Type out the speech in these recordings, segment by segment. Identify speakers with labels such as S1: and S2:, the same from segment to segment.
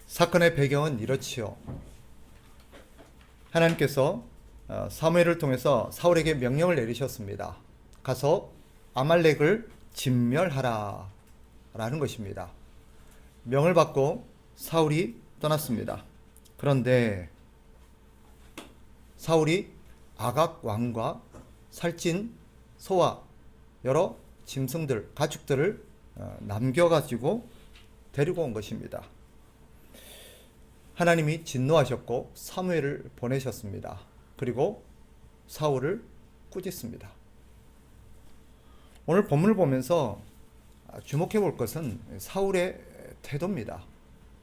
S1: 사건의 배경은 이렇지요. 하나님께서 사무엘을 통해서 사울에게 명령을 내리셨습니다. 가서 아말렉을 진멸하라 라는 것입니다. 명을 받고 사울이 떠났습니다. 그런데 사울이 아각 왕과 살찐 소와 여러 짐승들, 가축들을 남겨가지고 데리고 온 것입니다. 하나님이 진노하셨고 사무엘을 보내셨습니다. 그리고 사울을 꾸짖습니다. 오늘 본문을 보면서 주목해 볼 것은 사울의 태도입니다.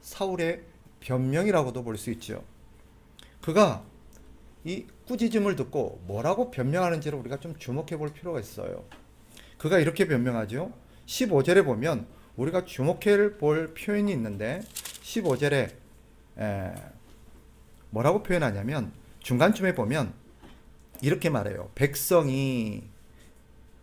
S1: 사울의 변명이라고도 볼 수 있죠. 그가 이 꾸짖음을 듣고 뭐라고 변명하는지를 우리가 좀 주목해 볼 필요가 있어요. 그가 이렇게 변명하죠. 15절에 보면 우리가 주목해 볼 표현이 있는데 15절에 뭐라고 표현하냐면 중간쯤에 보면 이렇게 말해요. 백성이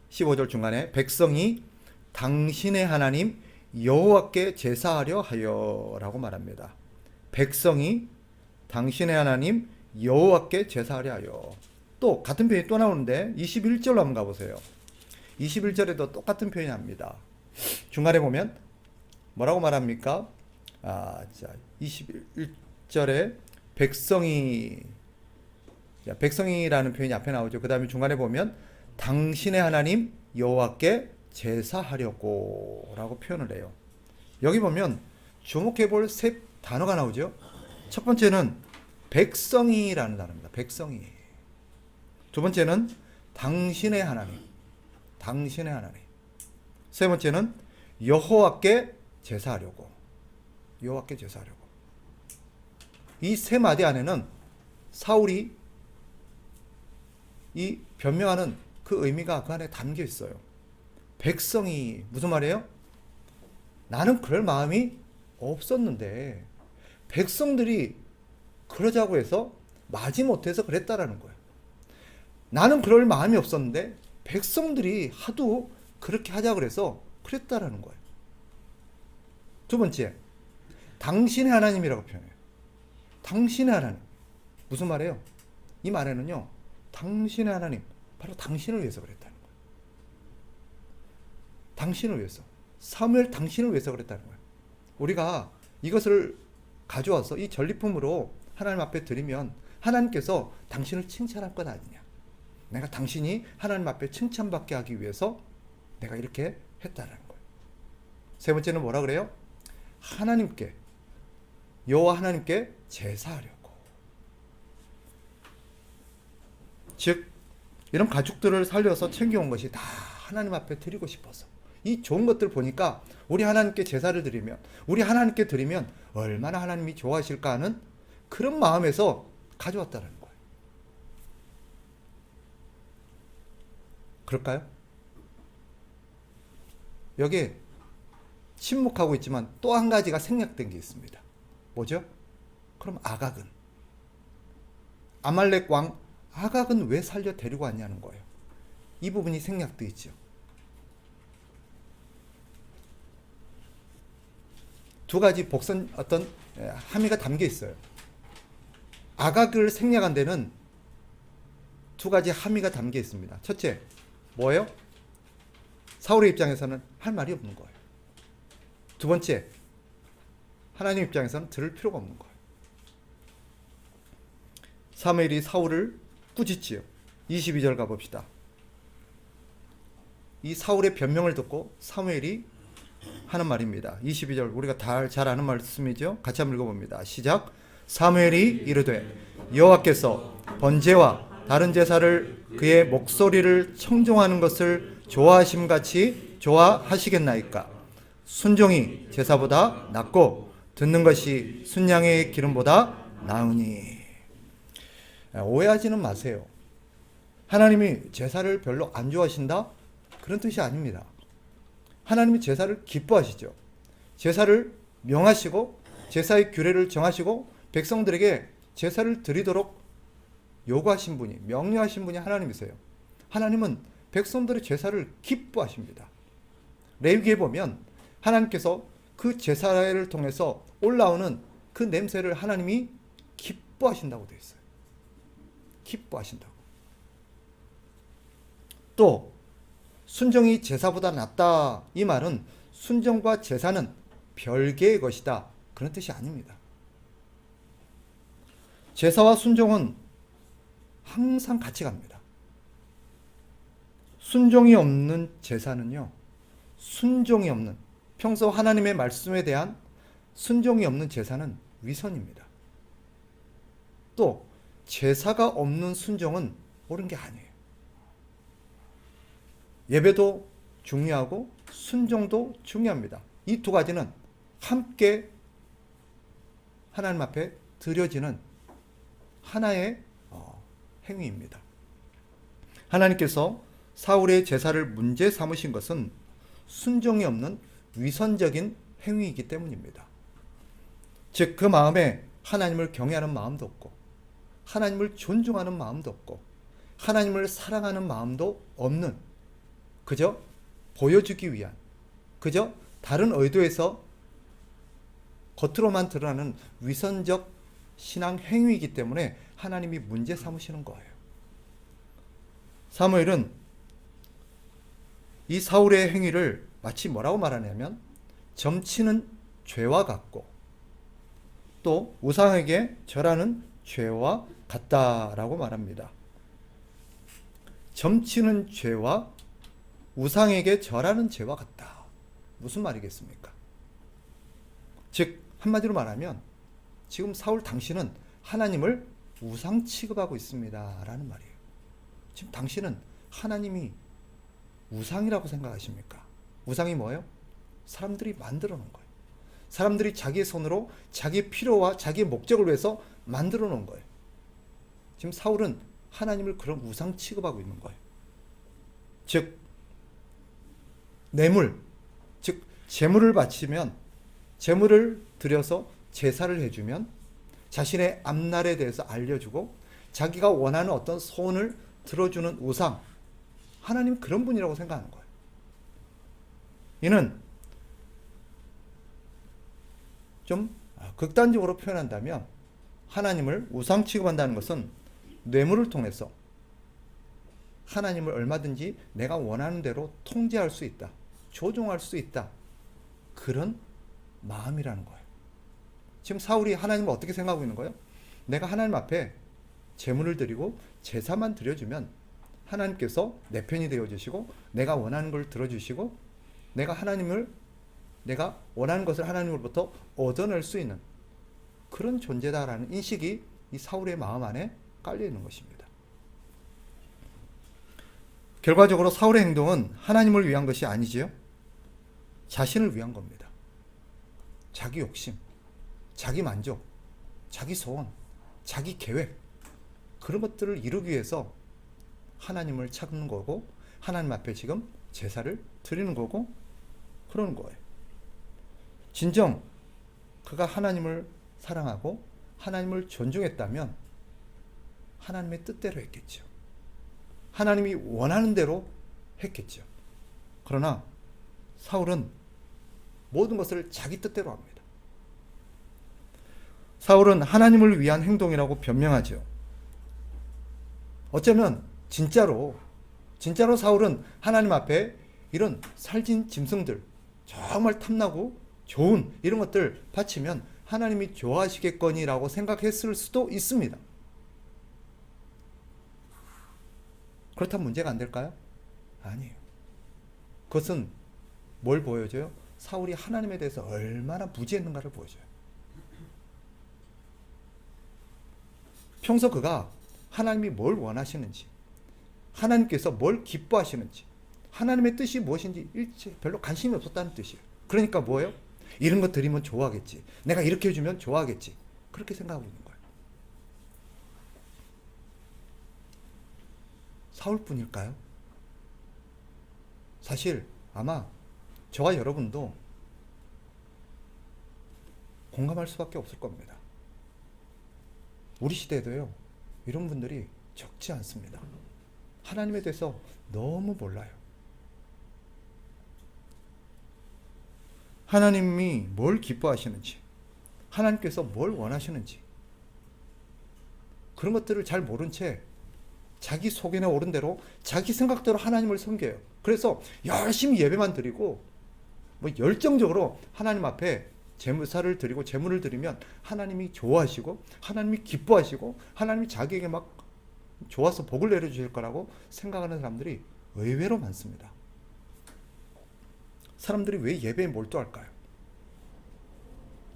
S1: 15절 중간에 백성이 당신의 하나님 여호와께 제사하려 하여 라고 말합니다. 백성이 당신의 하나님 여호와께 제사하려 하여. 또 같은 표현이 또 나오는데 21절로 한번 가보세요. 21절에도 똑같은 표현이 납니다. 중간에 보면 뭐라고 말합니까? 21절에 백성이라는 표현이 앞에 나오죠. 그 다음에 중간에 보면 당신의 하나님 여호와께 제사하려고 라고 표현을 해요. 여기 보면 주목해 볼 세 단어가 나오죠. 첫 번째는 백성이라는 단어입니다. 백성이. 두 번째는 당신의 하나님. 당신의 하나님. 세 번째는 여호와께 제사하려고. 여호와께 제사하려고. 이 세 마디 안에는 사울이 이 변명하는 그 의미가 그 안에 담겨 있어요. 백성이 무슨 말이에요? 나는 그럴 마음이 없었는데 백성들이 그러자고 해서 마지못해서 그랬다라는 거예요. 나는 그럴 마음이 없었는데 백성들이 하도 그렇게 하자 그래서 그랬다라는 거예요. 두 번째, 당신의 하나님이라고 표현해요. 당신의 하나님. 무슨 말이에요? 이 말에는요, 당신의 하나님, 바로 당신을 위해서 그랬다는 거예요. 당신을 위해서. 사무엘 당신을 위해서 그랬다는 거예요. 우리가 이것을 가져와서 이 전리품으로 하나님 앞에 드리면 하나님께서 당신을 칭찬할 것 아니냐. 내가 당신이 하나님 앞에 칭찬받게 하기 위해서 내가 이렇게 했다는 거예요. 세 번째는 뭐라 그래요? 하나님께, 여호와 하나님께 제사하려고. 즉 이런 가축들을 살려서 챙겨온 것이 다 하나님 앞에 드리고 싶어서, 이 좋은 것들 보니까 우리 하나님께 제사를 드리면, 우리 하나님께 드리면 얼마나 하나님이 좋아하실까 하는 그런 마음에서 가져왔다는 거예요. 그럴까요? 여기에 침묵하고 있지만 또 한 가지가 생략된 게 있습니다. 뭐죠? 그럼 아각은, 아말렉 왕 아각은 왜 살려 데리고 왔냐는 거예요. 이 부분이 생략되어 있죠. 두 가지 어떤 함의가 담겨 있어요. 아각을 생략한 데는 두 가지 함의가 담겨 있습니다. 첫째, 뭐예요? 사울의 입장에서는 할 말이 없는 거예요. 두 번째, 하나님 입장에서는 들을 필요가 없는 거예요. 사무엘이 사울을 꾸짖지요. 22절 가봅시다. 이 사울의 변명을 듣고 사무엘이 하는 말입니다. 22절 우리가 다 잘 아는 말씀이죠. 같이 한번 읽어봅니다. 시작. 사무엘이 이르되 여호와께서 번제와 다른 제사를 그의 목소리를 청종하는 것을 좋아하심같이 좋아하시겠나이까. 순종이 제사보다 낫고 듣는 것이 순양의 기름보다 나으니. 오해하지는 마세요. 하나님이 제사를 별로 안 좋아하신다? 그런 뜻이 아닙니다. 하나님이 제사를 기뻐하시죠. 제사를 명하시고 제사의 규례를 정하시고 백성들에게 제사를 드리도록 요구하신 분이, 명령하신 분이 하나님이세요. 하나님은 백성들의 제사를 기뻐하십니다. 레위기에 보면 하나님께서 그 제사를 통해서 올라오는 그 냄새를 하나님이 기뻐하신다고 되어 있어요. 기뻐하신다고. 또 순종이 제사보다 낫다, 이 말은 순종과 제사는 별개의 것이다, 그런 뜻이 아닙니다. 제사와 순종은 항상 같이 갑니다. 순종이 없는 제사는요, 순종이 없는, 평소 하나님의 말씀에 대한 순종이 없는 제사는 위선입니다. 또 제사가 없는 순종은 옳은 게 아니에요. 예배도 중요하고 순종도 중요합니다. 이 두 가지는 함께 하나님 앞에 드려지는 하나의 행위입니다. 하나님께서 사울의 제사를 문제 삼으신 것은 순종이 없는 위선적인 행위이기 때문입니다. 즉, 그 마음에 하나님을 경외하는 마음도 없고, 하나님을 존중하는 마음도 없고, 하나님을 사랑하는 마음도 없는, 그저 보여주기 위한, 그저 다른 의도에서 겉으로만 드러나는 위선적 신앙 행위이기 때문에 하나님이 문제 삼으시는 거예요. 사무엘은 이 사울의 행위를 마치 뭐라고 말하냐면 점치는 죄와 같고 또 우상에게 절하는 죄와 같다라고 말합니다. 점치는 죄와 우상에게 절하는 죄와 같다. 무슨 말이겠습니까? 즉 한마디로 말하면 지금 사울 당신은 하나님을 우상 취급하고 있습니다 라는 말이에요. 지금 당신은 하나님이 우상이라고 생각하십니까? 우상이 뭐예요? 사람들이 만들어 놓은 거예요. 사람들이 자기의 손으로 자기의 필요와 자기의 목적을 위해서 만들어 놓은 거예요. 지금 사울은 하나님을 그런 우상 취급하고 있는 거예요. 즉 뇌물, 즉 제물을 바치면, 제물을 드려서 제사를 해주면 자신의 앞날에 대해서 알려주고 자기가 원하는 어떤 소원을 들어주는 우상, 하나님 그런 분이라고 생각하는 거예요. 이는 좀 극단적으로 표현한다면 하나님을 우상 취급한다는 것은 뇌물을 통해서 하나님을 얼마든지 내가 원하는 대로 통제할 수 있다, 조종할 수 있다, 그런 마음이라는 거예요. 지금 사울이 하나님을 어떻게 생각하고 있는 거예요? 내가 하나님 앞에 제물을 드리고 제사만 드려주면 하나님께서 내 편이 되어주시고 내가 원하는 걸 들어주시고 내가 원하는 것을 하나님으로부터 얻어낼 수 있는 그런 존재다라는 인식이 이 사울의 마음 안에 깔려 있는 것입니다. 결과적으로 사울의 행동은 하나님을 위한 것이 아니지요. 자신을 위한 겁니다. 자기 욕심, 자기 만족, 자기 소원, 자기 계획, 그런 것들을 이루기 위해서 하나님을 찾는 거고 하나님 앞에 지금 제사를 드리는 거고 그러는 거예요. 진정 그가 하나님을 사랑하고 하나님을 존중했다면 하나님의 뜻대로 했겠죠. 하나님이 원하는 대로 했겠죠. 그러나 사울은 모든 것을 자기 뜻대로 합니다. 사울은 하나님을 위한 행동이라고 변명하죠. 어쩌면 진짜로 사울은 하나님 앞에 이런 살찐 짐승들, 정말 탐나고 좋은 이런 것들 바치면 하나님이 좋아하시겠거니라고 생각했을 수도 있습니다. 그렇다면 문제가 안 될까요? 아니에요. 그것은 뭘 보여줘요? 사울이 하나님에 대해서 얼마나 무지했는가를 보여줘요. 평소 그가 하나님이 뭘 원하시는지, 하나님께서 뭘 기뻐하시는지, 하나님의 뜻이 무엇인지 일체 별로 관심이 없었다는 뜻이에요. 그러니까 뭐예요? 이런 거 드리면 좋아하겠지, 내가 이렇게 해주면 좋아하겠지, 그렇게 생각하고 있는 거예요. 사울뿐일까요? 사실 아마 저와 여러분도 공감할 수밖에 없을 겁니다. 우리 시대에도요, 이런 분들이 적지 않습니다. 하나님에 대해서 너무 몰라요. 하나님이 뭘 기뻐하시는지, 하나님께서 뭘 원하시는지, 그런 것들을 잘 모른 채 자기 속에나 오른 대로 자기 생각대로 하나님을 섬겨요. 그래서 열심히 예배만 드리고 뭐 열정적으로 하나님 앞에 제물사를 드리고 제물을 드리면 하나님이 좋아하시고 하나님이 기뻐하시고 하나님이 자기에게 막 좋아서 복을 내려주실 거라고 생각하는 사람들이 의외로 많습니다. 사람들이 왜 예배에 몰두할까요?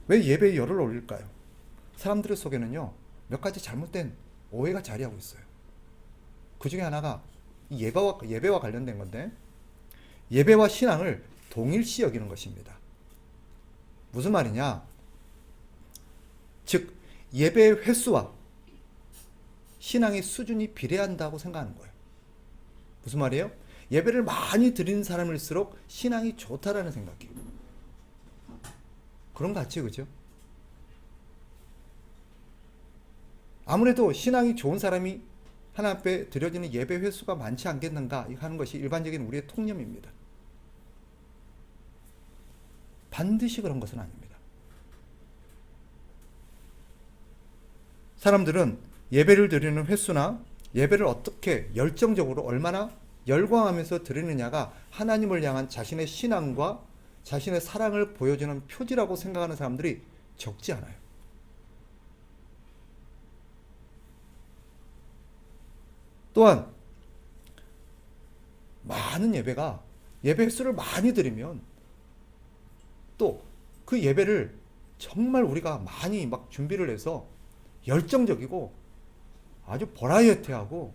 S1: 왜 예배에 열을 올릴까요? 사람들 속에는요, 몇 가지 잘못된 오해가 자리하고 있어요. 그 중에 하나가 예배와 관련된 건데, 예배와 신앙을 동일시 여기는 것입니다. 무슨 말이냐? 즉, 예배의 횟수와 신앙의 수준이 비례한다고 생각하는 거예요. 무슨 말이에요? 예배를 많이 드리는 사람일수록 신앙이 좋다라는 생각이에요. 그런 거 같지, 그죠? 아무래도 신앙이 좋은 사람이 하나님 앞에 드려지는 예배 횟수가 많지 않겠는가 하는 것이 일반적인 우리의 통념입니다. 반드시 그런 것은 아닙니다. 사람들은 예배를 드리는 횟수나 예배를 어떻게 열정적으로 얼마나 열광하면서 드리느냐가 하나님을 향한 자신의 신앙과 자신의 사랑을 보여주는 표지라고 생각하는 사람들이 적지 않아요. 또한 많은 예배 횟수를 많이 드리면 또 그 예배를 정말 우리가 많이 막 준비를 해서 열정적이고 아주 버라이어티하고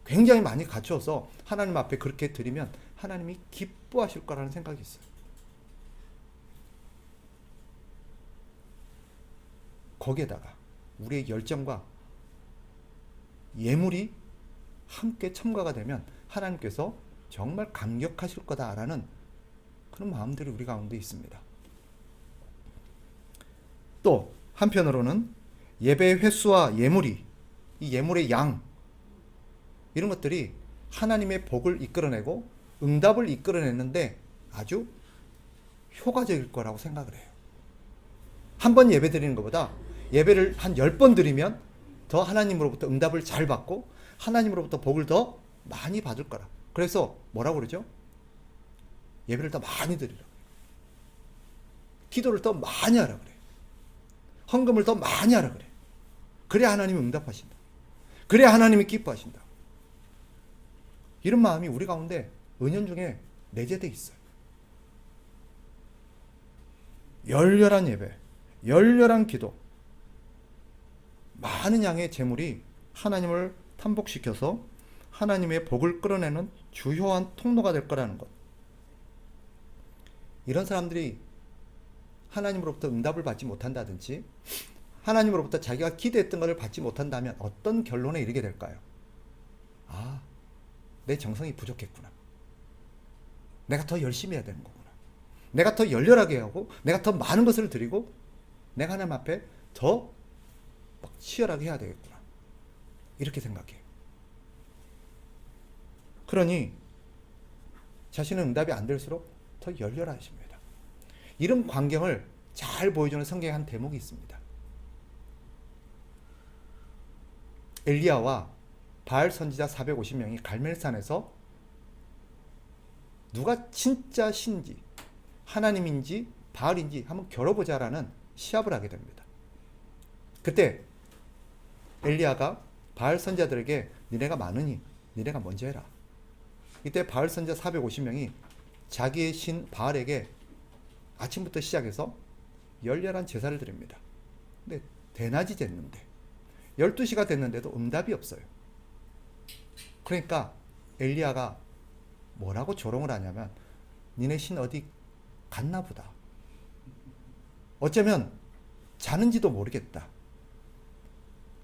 S1: 굉장히 많이 갖춰서 하나님 앞에 그렇게 드리면 하나님이 기뻐하실 거라는 생각이 있어요. 거기에다가 우리의 열정과 예물이 함께 첨가가 되면 하나님께서 정말 감격하실 거다라는 그런 마음들이 우리 가운데 있습니다. 또 한편으로는 예배의 횟수와 예물이, 이 예물의 양, 이런 것들이 하나님의 복을 이끌어내고 응답을 이끌어내는데 아주 효과적일 거라고 생각을 해요. 한 번 예배 드리는 것보다 예배를 한 10번 드리면 더 하나님으로부터 응답을 잘 받고 하나님으로부터 복을 더 많이 받을 거라. 그래서 뭐라고 그러죠? 예배를 더 많이 드리라. 기도를 더 많이 하라 그래. 헌금을 더 많이 하라 그래. 그래야 하나님이 응답하신다. 그래야 하나님이 기뻐하신다. 이런 마음이 우리 가운데 은연중에 내재되어 있어요. 열렬한 예배, 열렬한 기도, 많은 양의 재물이 하나님을 탐복시켜서 하나님의 복을 끌어내는 주요한 통로가 될 거라는 것. 이런 사람들이 하나님으로부터 응답을 받지 못한다든지 하나님으로부터 자기가 기대했던 것을 받지 못한다면 어떤 결론에 이르게 될까요? 아, 내 정성이 부족했구나. 내가 더 열심히 해야 되는 거구나. 내가 더 열렬하게 하고 내가 더 많은 것을 드리고 내가 하나님 앞에 더 막 치열하게 해야 되겠구나. 이렇게 생각해요. 그러니 자신은 응답이 안 될수록 더 열렬하십니다. 이런 광경을 잘 보여주는 성경의 한 대목이 있습니다. 엘리야와 바알 선지자 450명이 갈멜산에서 누가 진짜 신지 하나님인지 바알인지 한번 겨뤄보자라는 시합을 하게 됩니다. 그때 엘리야가 바알 선지자들에게 니네가 많으니 니네가 먼저 해라. 이때 바알 선지자 450명이 자기의 신 바알에게 아침부터 시작해서 열렬한 제사를 드립니다. 근데 대낮이 됐는데 12시가 됐는데도 응답이 없어요. 그러니까 엘리야가 뭐라고 조롱을 하냐면 니네 신 어디 갔나 보다. 어쩌면 자는지도 모르겠다.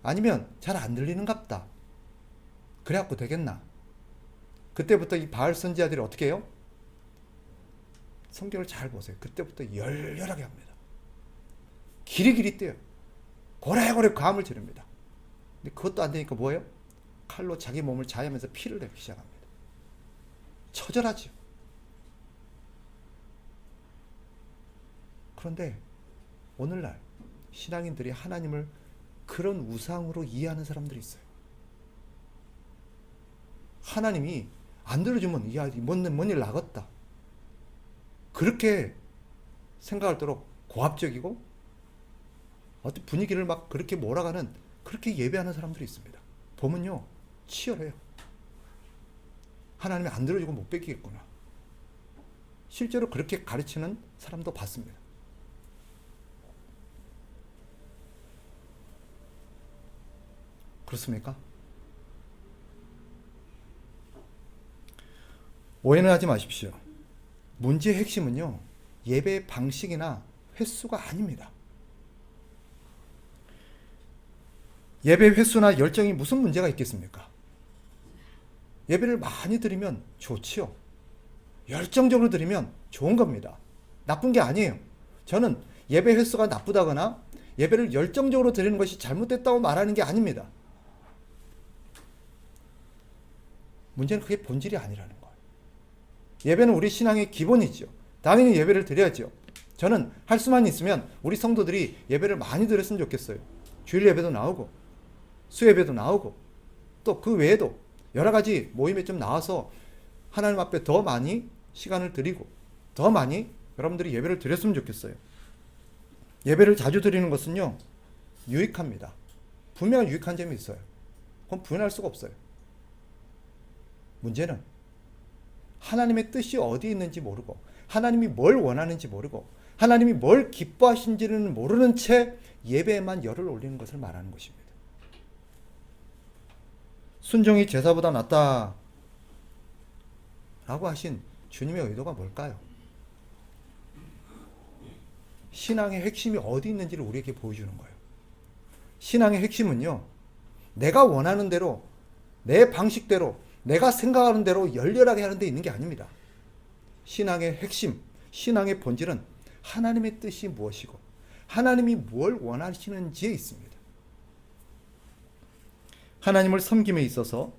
S1: 아니면 잘 안 들리는갑다. 그래갖고 되겠나. 그때부터 이 바알 선지자들이 어떻게 해요? 성경을 잘 보세요. 그때부터 열렬하게 합니다. 기리기리 뛰어요. 고래고래 감을 지릅니다. 근데 그것도 안 되니까 뭐예요? 칼로 자기 몸을 자르면서 피를 내기 시작합니다. 처절하죠. 그런데 오늘날 신앙인들이 하나님을 그런 우상으로 이해하는 사람들이 있어요. 하나님이 안 들어주면 야, 뭔 일 나겠다. 그렇게 생각할 도록 고압적이고 어떤 분위기를 막 그렇게 몰아가는 그렇게 예배하는 사람들이 있습니다. 보면요, 치열해요. 하나님이 안 들어주고 못 뺏기겠구나. 실제로 그렇게 가르치는 사람도 봤습니다. 그렇습니까? 오해는 하지 마십시오. 문제의 핵심은요, 예배의 방식이나 횟수가 아닙니다. 예배 횟수나 열정이 무슨 문제가 있겠습니까? 예배를 많이 드리면 좋지요. 열정적으로 드리면 좋은 겁니다. 나쁜 게 아니에요. 저는 예배 횟수가 나쁘다거나 예배를 열정적으로 드리는 것이 잘못됐다고 말하는 게 아닙니다. 문제는 그게 본질이 아니라는 거예요. 예배는 우리 신앙의 기본이죠. 당연히 예배를 드려야죠. 저는 할 수만 있으면 우리 성도들이 예배를 많이 드렸으면 좋겠어요. 주일 예배도 나오고 수예배도 나오고 또 그 외에도 여러 가지 모임에 좀 나와서 하나님 앞에 더 많이 시간을 드리고 더 많이 여러분들이 예배를 드렸으면 좋겠어요. 예배를 자주 드리는 것은요, 유익합니다. 분명히 유익한 점이 있어요. 그건 부인할 수가 없어요. 문제는 하나님의 뜻이 어디 있는지 모르고 하나님이 뭘 원하는지 모르고 하나님이 뭘 기뻐하신지는 모르는 채 예배에만 열을 올리는 것을 말하는 것입니다. 순종이 제사보다 낫다 라고 하신 주님의 의도가 뭘까요? 신앙의 핵심이 어디 있는지를 우리에게 보여주는 거예요. 신앙의 핵심은요, 내가 원하는 대로 내 방식대로 내가 생각하는 대로 열렬하게 하는 데 있는 게 아닙니다. 신앙의 핵심, 신앙의 본질은 하나님의 뜻이 무엇이고 하나님이 뭘 원하시는지에 있습니다. 하나님을 섬김에 있어서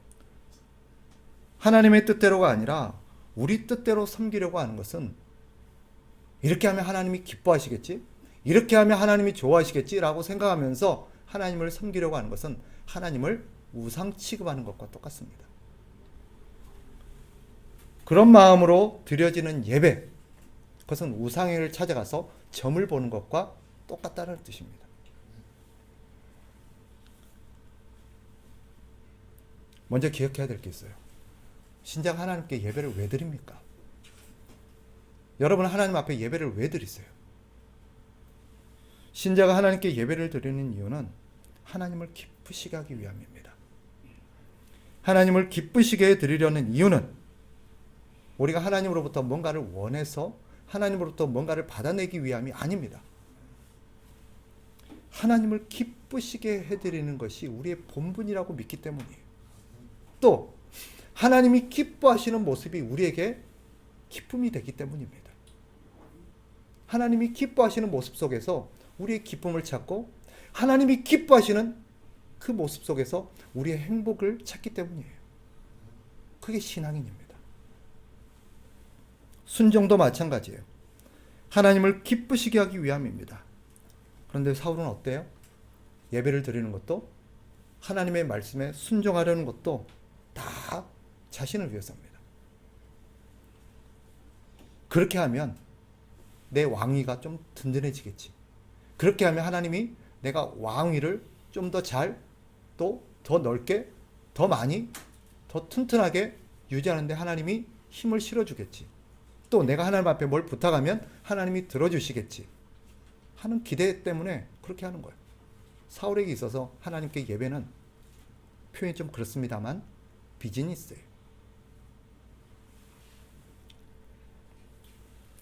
S1: 하나님의 뜻대로가 아니라 우리 뜻대로 섬기려고 하는 것은 이렇게 하면 하나님이 기뻐하시겠지? 이렇게 하면 하나님이 좋아하시겠지? 라고 생각하면서 하나님을 섬기려고 하는 것은 하나님을 우상 취급하는 것과 똑같습니다. 그런 마음으로 드려지는 예배, 그것은 우상을 찾아가서 점을 보는 것과 똑같다는 뜻입니다. 먼저 기억해야 될 게 있어요. 신자가 하나님께 예배를 왜 드립니까? 여러분은 하나님 앞에 예배를 왜 드리세요? 신자가 하나님께 예배를 드리는 이유는 하나님을 기쁘시게 하기 위함입니다. 하나님을 기쁘시게 드리려는 이유는 우리가 하나님으로부터 뭔가를 원해서 하나님으로부터 뭔가를 받아내기 위함이 아닙니다. 하나님을 기쁘시게 해드리는 것이 우리의 본분이라고 믿기 때문이에요. 또 하나님이 기뻐하시는 모습이 우리에게 기쁨이 되기 때문입니다. 하나님이 기뻐하시는 모습 속에서 우리의 기쁨을 찾고 하나님이 기뻐하시는 그 모습 속에서 우리의 행복을 찾기 때문이에요. 그게 신앙인입니다. 순종도 마찬가지예요. 하나님을 기쁘시게 하기 위함입니다. 그런데 사울은 어때요? 예배를 드리는 것도 하나님의 말씀에 순종하려는 것도 다 자신을 위해서입니다. 그렇게 하면 내 왕위가 좀 든든해지겠지. 그렇게 하면 하나님이 내가 왕위를 좀 더 잘, 또 더 넓게, 더 많이, 더 튼튼하게 유지하는데 하나님이 힘을 실어주겠지. 또 내가 하나님 앞에 뭘 부탁하면 하나님이 들어주시겠지 하는 기대 때문에 그렇게 하는 거예요. 사울에게 있어서 하나님께 예배는 표현이 좀 그렇습니다만 비즈니스예요.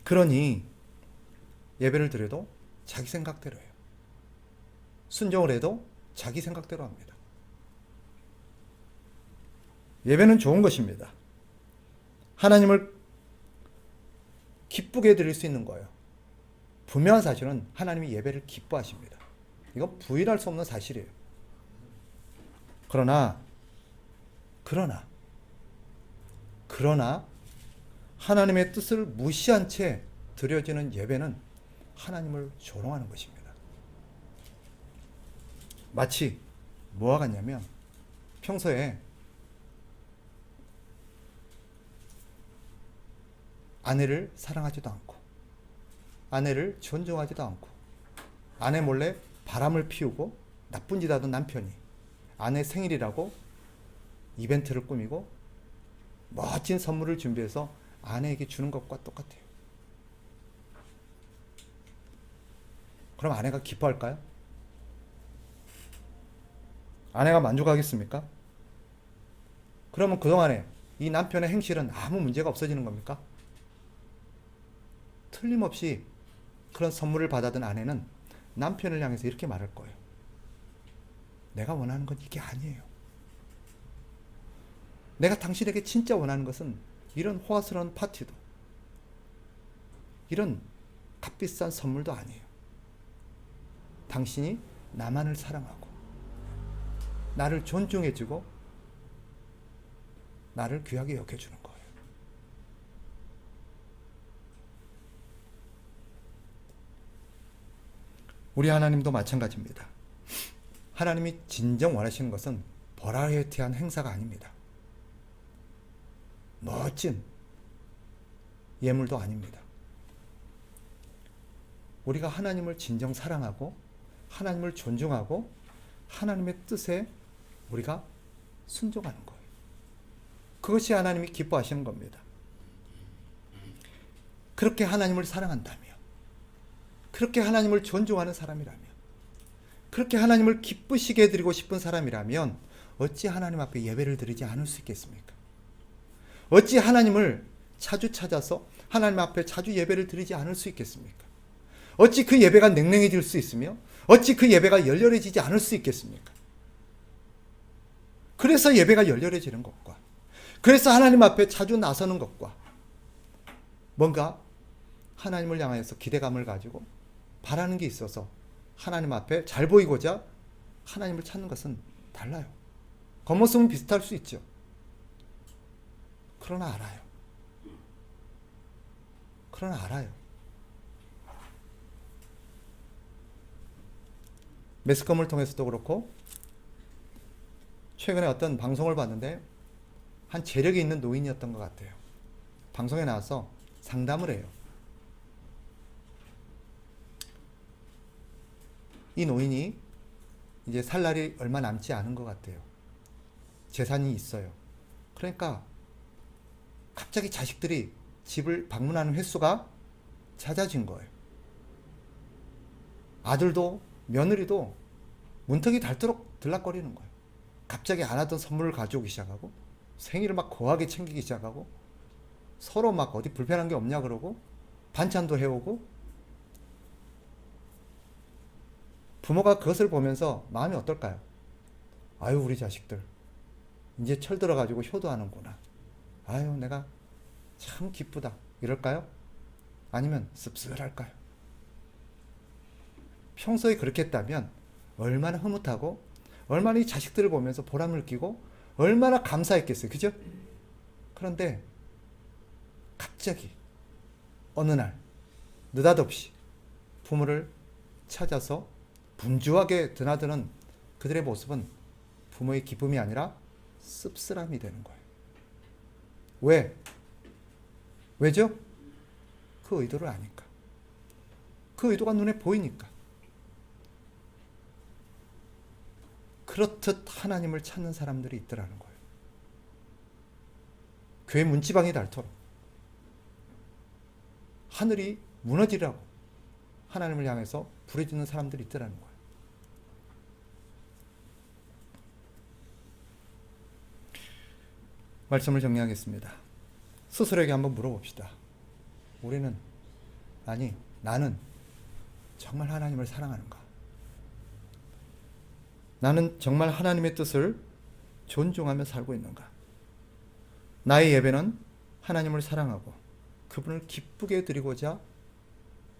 S1: 그러니 예배를 드려도 자기 생각대로 해요. 순종을 해도 자기 생각대로 합니다. 예배는 좋은 것입니다. 하나님을 기쁘게 드릴 수 있는 거예요. 분명한 사실은 하나님이 예배를 기뻐하십니다. 이건 부인할 수 없는 사실이에요. 그러나 하나님의 뜻을 무시한 채 드려지는 예배는 하나님을 조롱하는 것입니다. 마치 뭐와 같냐면 평소에 아내를 사랑하지도 않고 아내를 존중하지도 않고 아내 몰래 바람을 피우고 나쁜 짓 하던 남편이 아내 생일이라고 이벤트를 꾸미고 멋진 선물을 준비해서 아내에게 주는 것과 똑같아요. 그럼 아내가 기뻐할까요? 아내가 만족하겠습니까? 그러면 그동안에 이 남편의 행실은 아무 문제가 없어지는 겁니까? 틀림없이 그런 선물을 받아든 아내는 남편을 향해서 이렇게 말할 거예요. 내가 원하는 건 이게 아니에요. 내가 당신에게 진짜 원하는 것은 이런 호화스러운 파티도 이런 값비싼 선물도 아니에요. 당신이 나만을 사랑하고 나를 존중해주고 나를 귀하게 여겨주는 거예요. 우리 하나님도 마찬가지입니다. 하나님이 진정 원하시는 것은 버라이어티한 행사가 아닙니다. 멋진 예물도 아닙니다. 우리가 하나님을 진정 사랑하고 하나님을 존중하고 하나님의 뜻에 우리가 순종하는 거예요. 그것이 하나님이 기뻐하시는 겁니다. 그렇게 하나님을 사랑한다면, 그렇게 하나님을 존중하는 사람이라면, 그렇게 하나님을 기쁘시게 해드리고 싶은 사람이라면 어찌 하나님 앞에 예배를 드리지 않을 수 있겠습니까? 어찌 하나님을 자주 찾아서 하나님 앞에 자주 예배를 드리지 않을 수 있겠습니까? 어찌 그 예배가 냉랭해질 수 있으며 어찌 그 예배가 열렬해지지 않을 수 있겠습니까? 그래서 예배가 열렬해지는 것과 그래서 하나님 앞에 자주 나서는 것과 뭔가 하나님을 향해서 기대감을 가지고 바라는 게 있어서 하나님 앞에 잘 보이고자 하나님을 찾는 것은 달라요. 겉모습은 비슷할 수 있죠. 그러나 알아요. 그러나 알아요. 매스컴을 통해서도 그렇고 최근에 어떤 방송을 봤는데 한 재력이 있는 노인이었던 것 같아요. 방송에 나와서 상담을 해요. 이 노인이 이제 살 날이 얼마 남지 않은 것 같아요. 재산이 있어요. 그러니까 갑자기 자식들이 집을 방문하는 횟수가 잦아진 거예요. 아들도 며느리도 문턱이 닳도록 들락거리는 거예요. 갑자기 안 하던 선물을 가져오기 시작하고 생일을 막 거하게 챙기기 시작하고 서로 막 어디 불편한 게 없냐 그러고 반찬도 해오고 부모가 그것을 보면서 마음이 어떨까요? 아유 우리 자식들 이제 철 들어가지고 효도하는구나. 아유 내가 참 기쁘다 이럴까요? 아니면 씁쓸할까요? 평소에 그렇게 했다면 얼마나 흐뭇하고 얼마나 이 자식들을 보면서 보람을 느끼고 얼마나 감사했겠어요. 그죠? 그런데 갑자기 어느 날 느닷없이 부모를 찾아서 분주하게 드나드는 그들의 모습은 부모의 기쁨이 아니라 씁쓸함이 되는 거예요. 왜? 왜죠? 그 의도를 아니까. 그 의도가 눈에 보이니까. 그렇듯 하나님을 찾는 사람들이 있더라는 거예요. 교회 문지방이 닳도록 하늘이 무너지라고 하나님을 향해서 부르짖는 사람들이 있더라는 거예요. 말씀을 정리하겠습니다. 스스로에게 한번 물어봅시다. 나는 정말 하나님을 사랑하는가? 나는 정말 하나님의 뜻을 존중하며 살고 있는가? 나의 예배는 하나님을 사랑하고 그분을 기쁘게 드리고자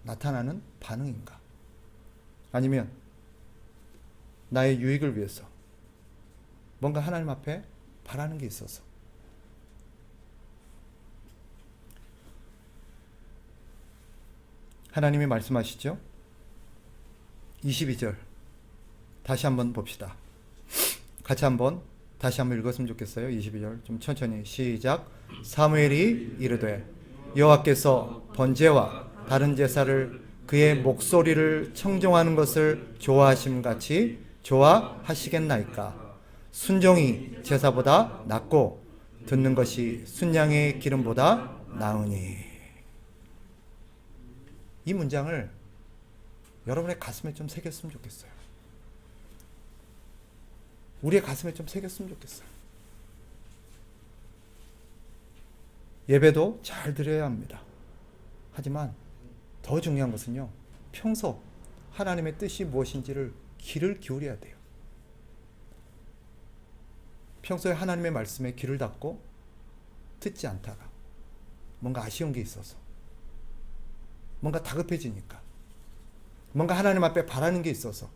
S1: 나타나는 반응인가? 아니면 나의 유익을 위해서 뭔가 하나님 앞에 바라는 게 있어서 하나님이 말씀하시죠. 22절 다시 한번 봅시다. 같이 한번 다시 한번 읽었으면 좋겠어요. 22절 좀 천천히 시작. 사무엘이 이르되 여호와께서 번제와 다른 제사를 그의 목소리를 청종하는 것을 좋아하심 같이 좋아하시겠나이까. 순종이 제사보다 낫고 듣는 것이 순양의 기름보다 나으니. 이 문장을 여러분의 가슴에 좀 새겼으면 좋겠어요. 우리의 가슴에 좀 새겼으면 좋겠어요. 예배도 잘 드려야 합니다. 하지만 더 중요한 것은요, 평소 하나님의 뜻이 무엇인지를 귀를 기울여야 돼요. 평소에 하나님의 말씀에 귀를 닫고 듣지 않다가 뭔가 아쉬운 게 있어서, 뭔가 다급해지니까, 뭔가 하나님 앞에 바라는 게 있어서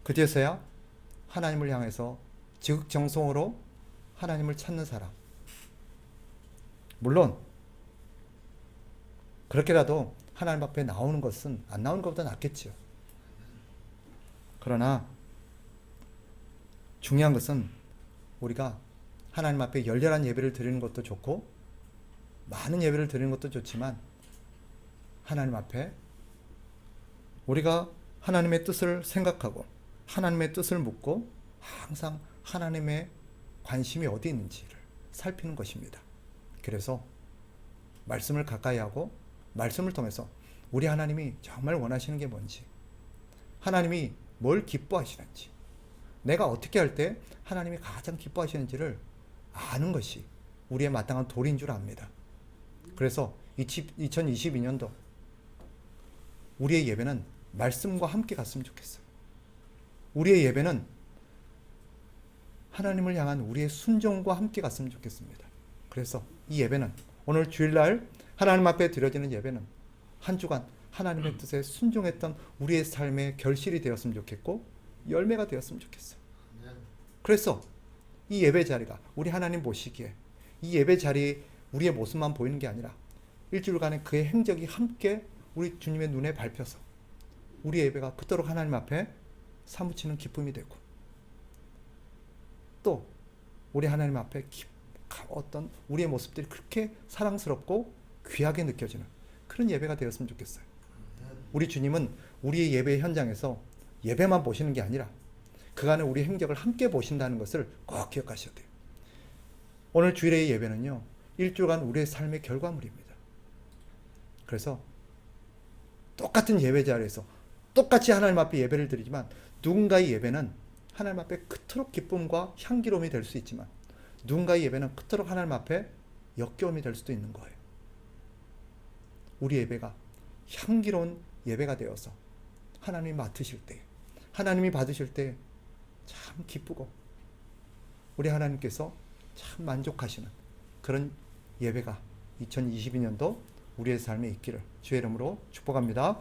S1: 그제서야 하나님을 향해서 지극정성으로 하나님을 찾는 사람. 물론 그렇게라도 하나님 앞에 나오는 것은 안 나오는 것보다 낫겠지요. 그러나 중요한 것은 우리가 하나님 앞에 열렬한 예배를 드리는 것도 좋고 많은 예배를 드리는 것도 좋지만, 하나님 앞에 우리가 하나님의 뜻을 생각하고 하나님의 뜻을 묻고 항상 하나님의 관심이 어디 있는지를 살피는 것입니다. 그래서 말씀을 가까이 하고 말씀을 통해서 우리 하나님이 정말 원하시는 게 뭔지, 하나님이 뭘 기뻐하시는지, 내가 어떻게 할 때 하나님이 가장 기뻐하시는지를 아는 것이 우리의 마땅한 도리인 줄 압니다. 그래서 2022년도 우리의 예배는 말씀과 함께 갔으면 좋겠어요. 우리의 예배는 하나님을 향한 우리의 순종과 함께 갔으면 좋겠습니다. 그래서 이 예배는, 오늘 주일날 하나님 앞에 드려지는 예배는 한 주간 하나님의 뜻에 순종했던 우리의 삶의 결실이 되었으면 좋겠고 열매가 되었으면 좋겠어요. 그래서 이 예배 자리가 우리 하나님 보시기에 이 예배 자리에 우리의 모습만 보이는 게 아니라 일주일간의 그의 행적이 함께 우리 주님의 눈에 밟혀서 우리 예배가 그토록 하나님 앞에 사무치는 기쁨이 되고, 또 우리 하나님 앞에 어떤 우리의 모습들이 그렇게 사랑스럽고 귀하게 느껴지는 그런 예배가 되었으면 좋겠어요. 우리 주님은 우리의 예배 현장에서 예배만 보시는 게 아니라 그간의 우리 행적을 함께 보신다는 것을 꼭 기억하셔야 돼요. 오늘 주일의 예배는요, 일주일간 우리의 삶의 결과물입니다. 그래서 똑같은 예배 자리에서 똑같이 하나님 앞에 예배를 드리지만, 누군가의 예배는 하나님 앞에 그토록 기쁨과 향기로움이 될 수 있지만 누군가의 예배는 그토록 하나님 앞에 역겨움이 될 수도 있는 거예요. 우리 예배가 향기로운 예배가 되어서 하나님이 맡으실 때, 하나님이 받으실 때 참 기쁘고 우리 하나님께서 참 만족하시는 그런 예배가 2022년도 우리의 삶에 있기를 주의 이름으로 축복합니다.